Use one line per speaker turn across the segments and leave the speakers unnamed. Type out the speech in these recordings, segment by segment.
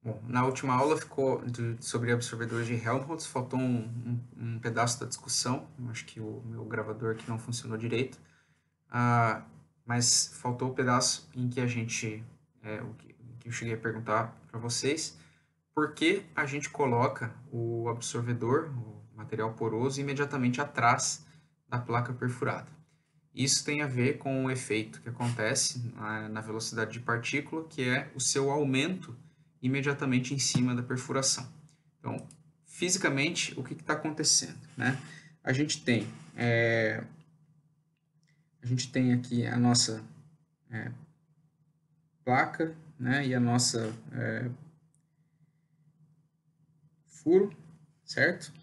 Bom, na última aula ficou sobre absorvedores de Helmholtz, faltou um pedaço da discussão, acho que o meu gravador aqui não funcionou direito, mas faltou o pedaço em que a gente, que eu cheguei a perguntar para vocês, por que a gente coloca o absorvedor, o material poroso, imediatamente atrás da placa perfurada. Isso tem a ver com o efeito que acontece na velocidade de partícula, que é o seu aumento imediatamente em cima da perfuração. Então, fisicamente, o que está acontecendo? Né? A gente tem aqui a nossa placa, né, e a nossa furo, certo?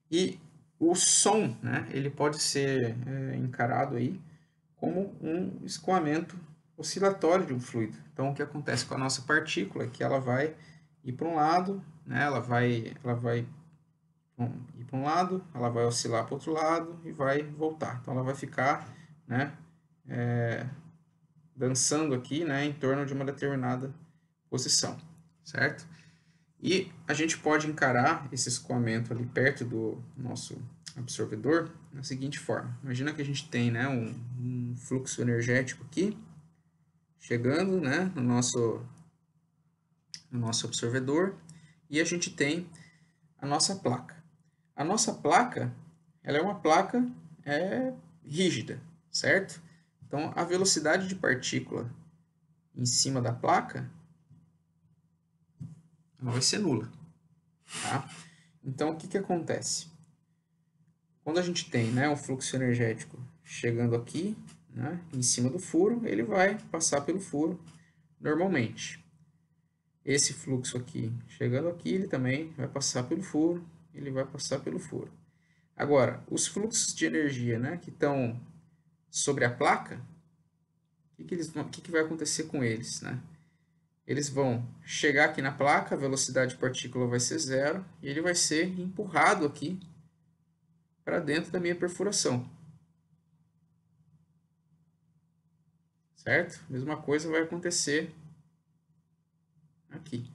E o som, né, ele pode ser encarado aí como um escoamento oscilatório de um fluido. Então, o que acontece com a nossa partícula é que ela vai ir para um lado, né, ela vai ir para um lado, ela vai oscilar para o outro lado e vai voltar. Então, ela vai ficar, né, dançando aqui, né, em torno de uma determinada posição, certo? E a gente pode encarar esse escoamento ali perto do nosso absorvedor da seguinte forma. Imagina que a gente tem, né, um fluxo energético aqui, chegando, né, no nosso absorvedor, e a gente tem a nossa placa. A nossa placa, ela é uma placa rígida, certo? Então, a velocidade de partícula em cima da placa, ela vai ser nula, tá? Então, o que que acontece? Quando a gente tem, né, um fluxo energético chegando aqui, né, em cima do furo, ele vai passar pelo furo normalmente. Esse fluxo aqui chegando aqui, ele também vai passar pelo furo, ele vai passar pelo furo. Agora, os fluxos de energia, né, que estão sobre a placa, o que vai acontecer com eles, né? Eles vão chegar aqui na placa, a velocidade de partícula vai ser zero, e ele vai ser empurrado aqui para dentro da minha perfuração. Certo? Mesma coisa vai acontecer aqui.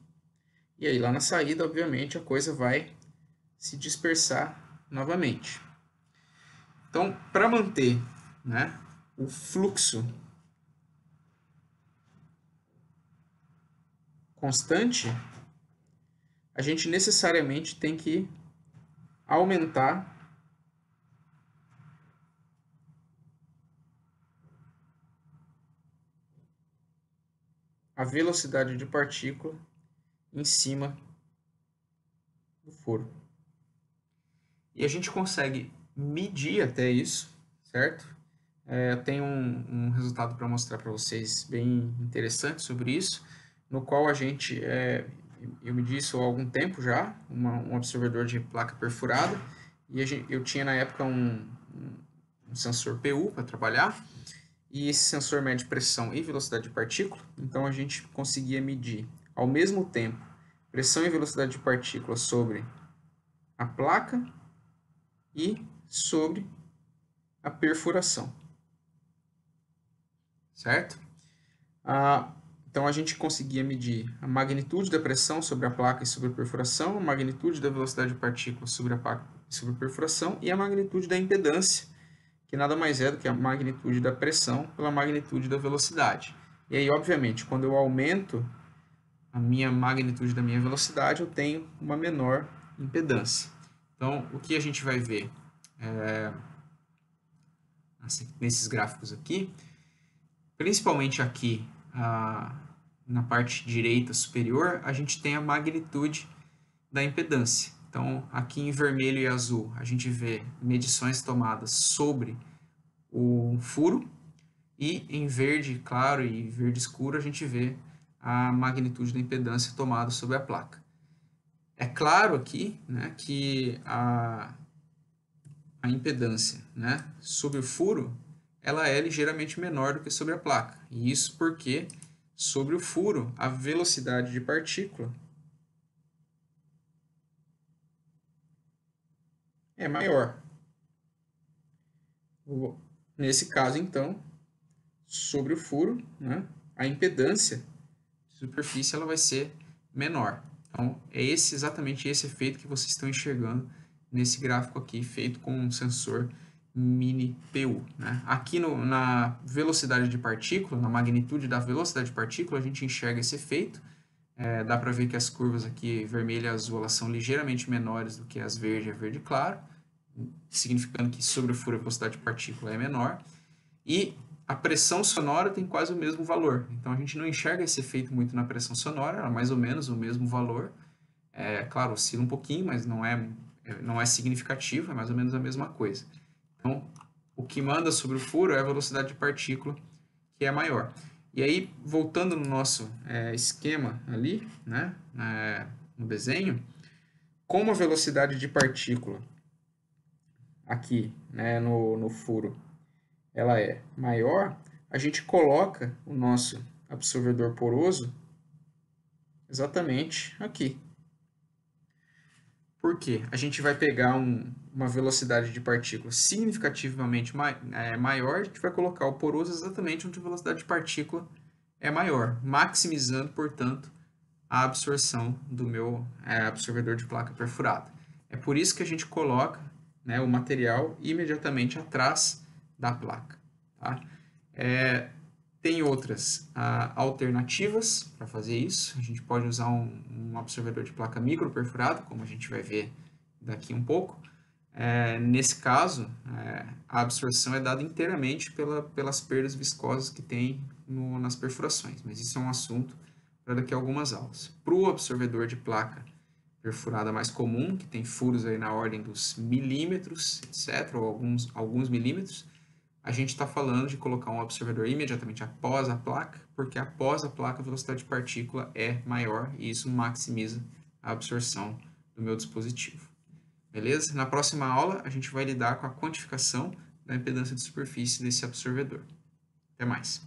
E aí lá na saída, obviamente, a coisa vai se dispersar novamente. Então, para manter, né, o fluxo constante, a gente necessariamente tem que aumentar a velocidade de partícula em cima do furo. E a gente consegue medir até isso, certo? Eu tenho um resultado para mostrar para vocês bem interessante sobre isso, no qual a gente, eu medi isso há algum tempo já, um absorvedor de placa perfurada, e eu tinha na época um sensor PU para trabalhar, e esse sensor mede pressão e velocidade de partícula, então a gente conseguia medir ao mesmo tempo pressão e velocidade de partícula sobre a placa e sobre a perfuração, certo? Então a gente conseguia medir a magnitude da pressão sobre a placa e sobre a perfuração, a magnitude da velocidade de partícula sobre a placa e sobre a perfuração e a magnitude da impedância, que nada mais é do que a magnitude da pressão pela magnitude da velocidade. E aí, obviamente, quando eu aumento a minha magnitude da minha velocidade, eu tenho uma menor impedância. Então, o que a gente vai ver nesses gráficos aqui, principalmente aqui na parte direita superior, a gente tem a magnitude da impedância. Então, aqui em vermelho e azul, a gente vê medições tomadas sobre o furo, e em verde claro e verde escuro, a gente vê a magnitude da impedância tomada sobre a placa. É claro aqui, né, que a impedância, né, sobre o furo, ela é ligeiramente menor do que sobre a placa. E isso porque sobre o furo, a velocidade de partícula é maior. Nesse caso, então, sobre o furo, né, a impedância de superfície ela vai ser menor. Então, é exatamente esse efeito que vocês estão enxergando nesse gráfico aqui, feito com um sensor mini PU. Né? Aqui na velocidade de partícula, na magnitude da velocidade de partícula, a gente enxerga esse efeito. Dá para ver que as curvas aqui, vermelha e azul, elas são ligeiramente menores do que as verde e verde claro, significando que sobre o furo a velocidade de partícula é menor. E a pressão sonora tem quase o mesmo valor. Então, a gente não enxerga esse efeito muito na pressão sonora, é mais ou menos o mesmo valor. Claro, oscila um pouquinho, mas não é significativo, é mais ou menos a mesma coisa. Então, o que manda sobre o furo é a velocidade de partícula, que é maior. E aí, voltando no nosso esquema ali, né, no desenho, como a velocidade de partícula aqui, né, no furo, ela é maior, a gente coloca o nosso absorvedor poroso exatamente aqui. Por quê? A gente vai pegar uma velocidade de partícula significativamente maior, a gente vai colocar o poroso exatamente onde a velocidade de partícula é maior, maximizando, portanto, a absorção do meu absorvedor de placa perfurada. É por isso que a gente coloca, né, o material imediatamente atrás da placa. Tá? Tem outras alternativas para fazer isso. A gente pode usar um absorvedor de placa micro perfurado, como a gente vai ver daqui um pouco. Nesse caso, a absorção é dada inteiramente pelas perdas viscosas que tem nas perfurações, mas isso é um assunto para daqui a algumas aulas. Para o absorvedor de placa perfurada mais comum, que tem furos aí na ordem dos milímetros, etc., ou alguns milímetros, a gente está falando de colocar um absorvedor imediatamente após a placa, porque após a placa a velocidade de partícula é maior e isso maximiza a absorção do meu dispositivo. Beleza? Na próxima aula, a gente vai lidar com a quantificação da impedância de superfície desse absorvedor. Até mais!